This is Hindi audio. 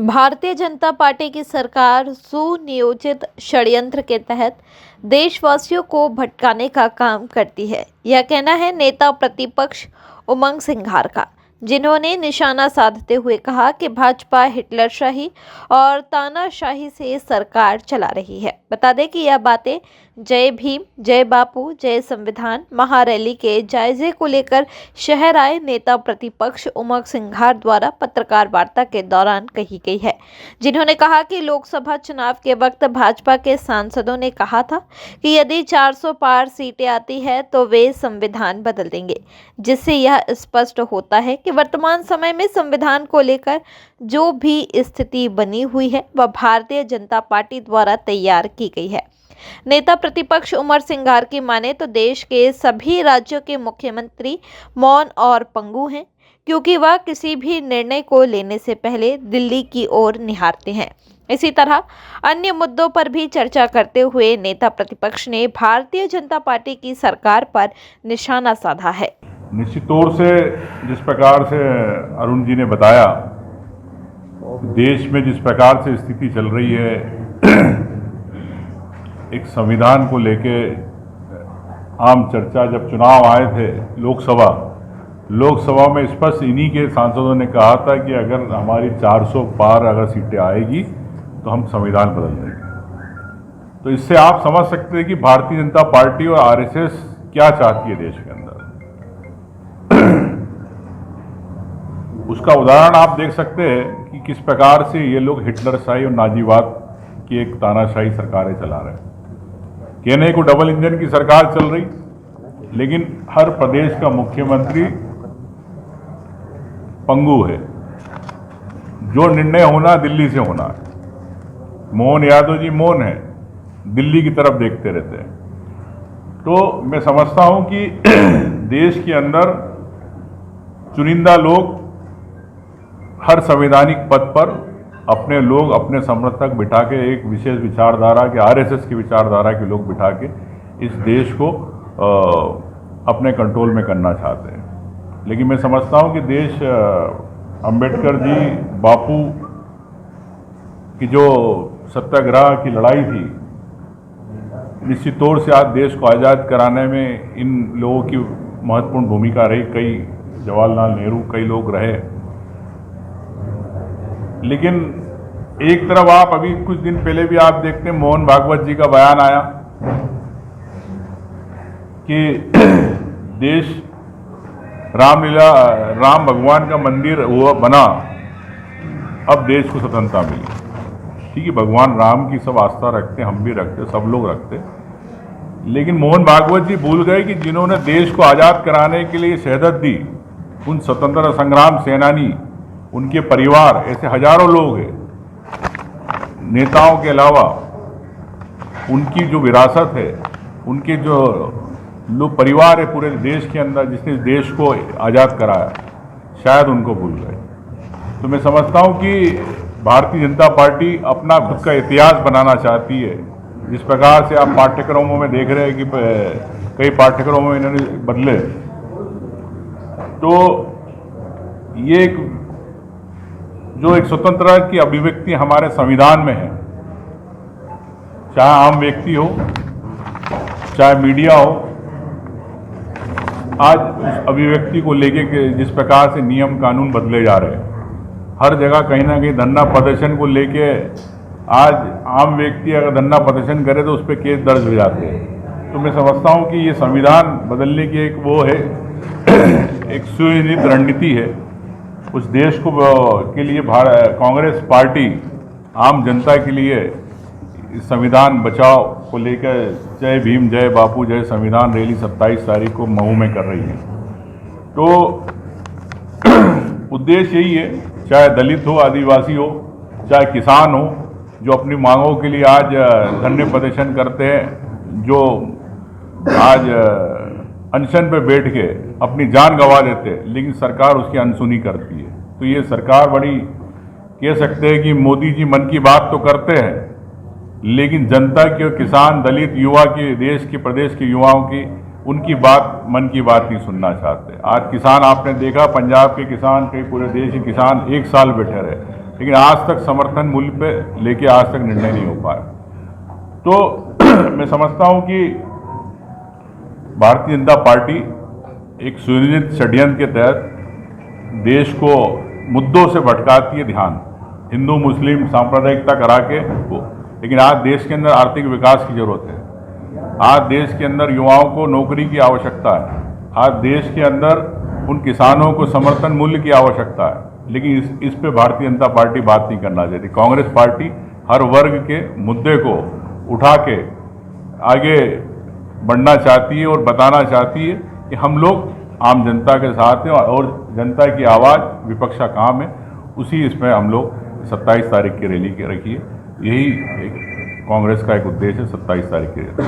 भारतीय जनता पार्टी की सरकार सुनियोजित षड्यंत्र के तहत देशवासियों को भटकाने का काम करती है। यह कहना है नेता प्रतिपक्ष उमंग सिंघार का, जिन्होंने निशाना साधते हुए कहा कि भाजपा हिटलरशाही और तानाशाही से सरकार चला रही है। बता दें कि यह बातें जय भीम, जय बापू, जय संविधान महारैली के जायजे को लेकर शहर आए नेता प्रतिपक्ष उमंग सिंघार द्वारा पत्रकार वार्ता के दौरान कही गई है, जिन्होंने कहा कि लोकसभा चुनाव के वक्त भाजपा के सांसदों ने कहा था कि यदि 400 पार सीटें आती है तो वे संविधान बदल देंगे, जिससे यह स्पष्ट होता है कि वर्तमान समय में संविधान को लेकर जो भी स्थिति बनी हुई है वह भारतीय जनता पार्टी द्वारा तैयार की गई है। नेता प्रतिपक्ष उमंग सिंघार की माने तो देश के सभी राज्यों के मुख्यमंत्री मौन और पंगु हैं, क्योंकि वह किसी भी निर्णय को लेने से पहले दिल्ली की ओर निहारते हैं। इसी तरह अन्य मुद्दों पर भी चर्चा करते हुए नेता प्रतिपक्ष ने भारतीय जनता पार्टी की सरकार पर निशाना साधा है। निश्चित तौर से जिस प्रकार से अरुण जी ने बताया, देश में जिस प्रकार से स्थिति चल रही है, एक संविधान को लेके आम चर्चा, जब चुनाव आए थे लोकसभा में स्पष्ट इन्हीं के सांसदों ने कहा था कि अगर हमारी 400 पार अगर सीटें आएगी तो हम संविधान बदल देंगे। तो इससे आप समझ सकते हैं कि भारतीय जनता पार्टी और आरएसएस क्या चाहती है देश के अंदर। उसका उदाहरण आप देख सकते हैं कि किस प्रकार से ये लोग हिटलरशाही और नाजीवाद की एक तानाशाही सरकारें चला रहे हैं। कहने को डबल इंजन की सरकार चल रही, लेकिन हर प्रदेश का मुख्यमंत्री पंगु है। जो निर्णय होना दिल्ली से होना है। मोहन यादव जी मौन है, दिल्ली की तरफ देखते रहते हैं। तो मैं समझता हूं कि देश के अंदर चुनिंदा लोग हर संवैधानिक पद पर अपने लोग, अपने समर्थक बिठा के एक विशेष विचारधारा के, आरएसएस की विचारधारा के लोग बिठा के इस देश को अपने कंट्रोल में करना चाहते हैं। लेकिन मैं समझता हूं कि देश अंबेडकर जी, बापू की जो सत्याग्रह की लड़ाई थी, निश्चित तौर से आज देश को आज़ाद कराने में इन लोगों की महत्वपूर्ण भूमिका रही। कई जवाहरलाल नेहरू, कई लोग रहे। लेकिन एक तरफ आप अभी कुछ दिन पहले भी आप देखते हैं, मोहन भागवत जी का बयान आया कि देश राम भगवान का मंदिर हुआ बना, अब देश को स्वतंत्रता मिली। ठीक है, भगवान राम की सब आस्था रखते, हम भी रखते, सब लोग रखते। लेकिन मोहन भागवत जी भूल गए कि जिन्होंने देश को आज़ाद कराने के लिए शहादत दी, उन स्वतंत्रता संग्राम सेनानी, उनके परिवार, ऐसे हजारों लोग हैं। नेताओं के अलावा उनकी जो विरासत है, उनके जो लोग परिवार है पूरे देश के अंदर, जिसने देश को आज़ाद कराया, शायद उनको भूल गए। तो मैं समझता हूं कि भारतीय जनता पार्टी अपना खुद का इतिहास बनाना चाहती है। जिस प्रकार से आप पाठ्यक्रमों में देख रहे हैं कि कई पाठ्यक्रमों में इन्होंने बदले, तो ये एक स्वतंत्रता की अभिव्यक्ति हमारे संविधान में है, चाहे आम व्यक्ति हो, चाहे मीडिया हो, आज उस अभिव्यक्ति को लेके जिस प्रकार से नियम कानून बदले जा रहे हैं, हर जगह कहीं ना कहीं धरना प्रदर्शन को लेके आज आम व्यक्ति अगर धरना प्रदर्शन करे तो उस पर केस दर्ज हो जाते हैं। तो मैं समझता हूं कि ये संविधान बदलने की एक वो है, एक सुनियोजित रणनीति है। उस देश को के लिए कांग्रेस पार्टी आम जनता के लिए संविधान बचाओ को लेकर जय भीम, जय बापू, जय संविधान रैली 27 तारीख को मऊ में कर रही है। तो उद्देश्य यही है, चाहे दलित हो, आदिवासी हो, चाहे किसान हो, जो अपनी मांगों के लिए आज धरने प्रदर्शन करते हैं, जो आज अनशन पे बैठ के अपनी जान गंवा देते हैं, लेकिन सरकार उसकी अनसुनी करती है। तो ये सरकार बड़ी, कह सकते हैं कि मोदी जी मन की बात तो करते हैं, लेकिन जनता के, किसान, दलित, युवा की, देश के, प्रदेश के युवाओं की, उनकी बात, मन की बात नहीं सुनना चाहते। आज किसान आपने देखा, पंजाब के किसान, कई पूरे देश के किसान एक साल बैठे रहे, लेकिन आज तक समर्थन मूल्य पे लेके आज तक निर्णय नहीं हो पाया। तो मैं समझता हूं कि भारतीय जनता पार्टी एक सुनियोजित षड्यंत्र के तहत देश को मुद्दों से भटकाती है ध्यान, हिंदू मुस्लिम सांप्रदायिकता करा के लेकिन आज देश के अंदर आर्थिक विकास की जरूरत है। आज देश के अंदर युवाओं को नौकरी की आवश्यकता है। आज देश के अंदर उन किसानों को समर्थन मूल्य की आवश्यकता है, लेकिन इस पे भारतीय जनता पार्टी बात नहीं करना चाहती। कांग्रेस पार्टी हर वर्ग के मुद्दे को उठा के आगे बढ़ना चाहती है और बताना चाहती है कि हम लोग आम जनता के साथ हैं और जनता की आवाज़ विपक्ष का काम है। उसी इसमें हम लोग 27 तारीख की रैली रखी है। यही कांग्रेस का एक उद्देश्य है 27 तारीख की रैली।